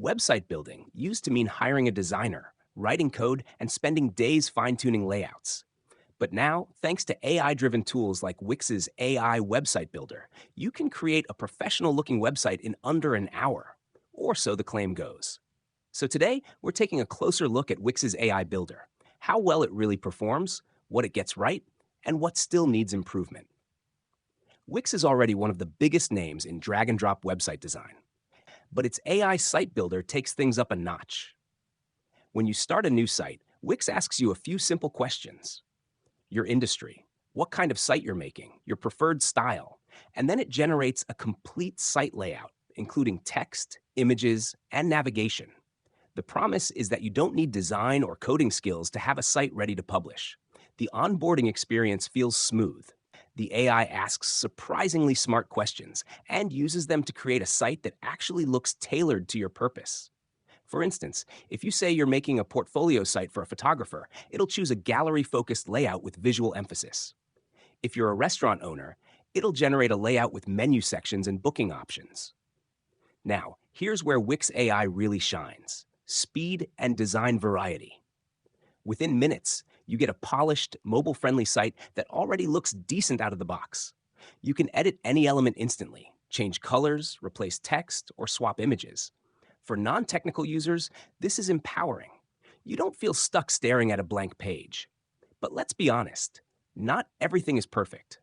Website building used to mean hiring a designer, writing code, and spending days fine-tuning layouts. But now, thanks to AI-driven tools like Wix's AI Website Builder, you can create a professional-looking website in under an hour, or so the claim goes. So today, we're taking a closer look at Wix's AI Builder, how well it really performs, what it gets right, and what still needs improvement. Wix is already one of the biggest names in drag-and-drop website design, but its AI Site Builder takes things up a notch. When you start a new site, Wix asks you a few simple questions. Your industry, what kind of site you're making, your preferred style, and then it generates a complete site layout, including text, images, and navigation. The promise is that you don't need design or coding skills to have a site ready to publish. The onboarding experience feels smooth. The AI asks surprisingly smart questions and uses them to create a site that actually looks tailored to your purpose. For instance, if you say you're making a portfolio site for a photographer, it'll choose a gallery-focused layout with visual emphasis. If you're a restaurant owner, it'll generate a layout with menu sections and booking options. Now, here's where Wix AI really shines: speed and design variety. Within minutes, you get a polished, mobile-friendly site that already looks decent out of the box. You can edit any element instantly, change colors, replace text, or swap images. For non-technical users, this is empowering. You don't feel stuck staring at a blank page. But let's be honest, not everything is perfect.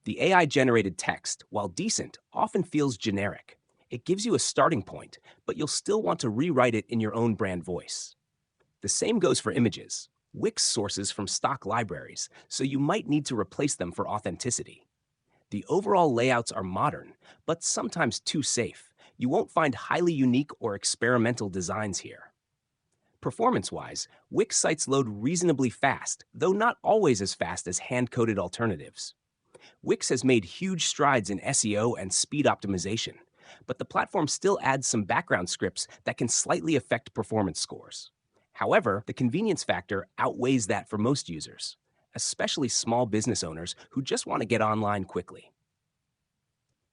The AI-generated text, while decent, often feels generic. It gives you a starting point, but you'll still want to rewrite it in your own brand voice. The same goes for images. Wix sources from stock libraries, so you might need to replace them for authenticity. The overall layouts are modern, but sometimes too safe. You won't find highly unique or experimental designs here. Performance-wise, Wix sites load reasonably fast, though not always as fast as hand-coded alternatives. Wix has made huge strides in SEO and speed optimization, but the platform still adds some background scripts that can slightly affect performance scores. However, the convenience factor outweighs that for most users, especially small business owners who just want to get online quickly.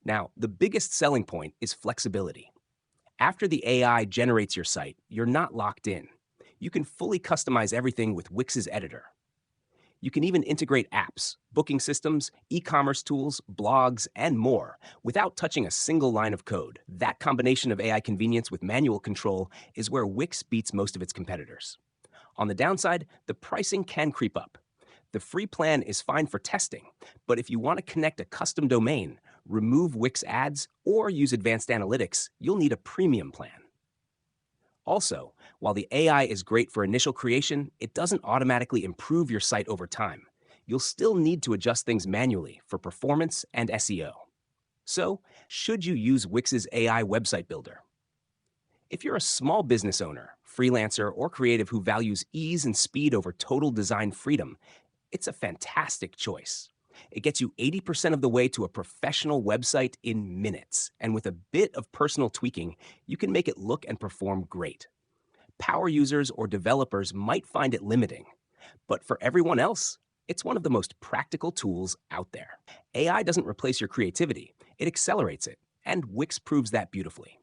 Now, the biggest selling point is flexibility. After the AI generates your site, you're not locked in. You can fully customize everything with Wix's editor. You can even integrate apps, booking systems, e-commerce tools, blogs, and more without touching a single line of code. That combination of AI convenience with manual control is where Wix beats most of its competitors. On the downside, the pricing can creep up. The free plan is fine for testing, but if you want to connect a custom domain, remove Wix ads, or use advanced analytics, you'll need a premium plan. Also, while the AI is great for initial creation, it doesn't automatically improve your site over time. You'll still need to adjust things manually for performance and SEO. So, should you use Wix's AI website builder? If you're a small business owner, freelancer, or creative who values ease and speed over total design freedom, it's a fantastic choice. It gets you 80% of the way to a professional website in minutes, and with a bit of personal tweaking, you can make it look and perform great. Power users or developers might find it limiting, but for everyone else, it's one of the most practical tools out there. AI doesn't replace your creativity, it accelerates it, and Wix proves that beautifully.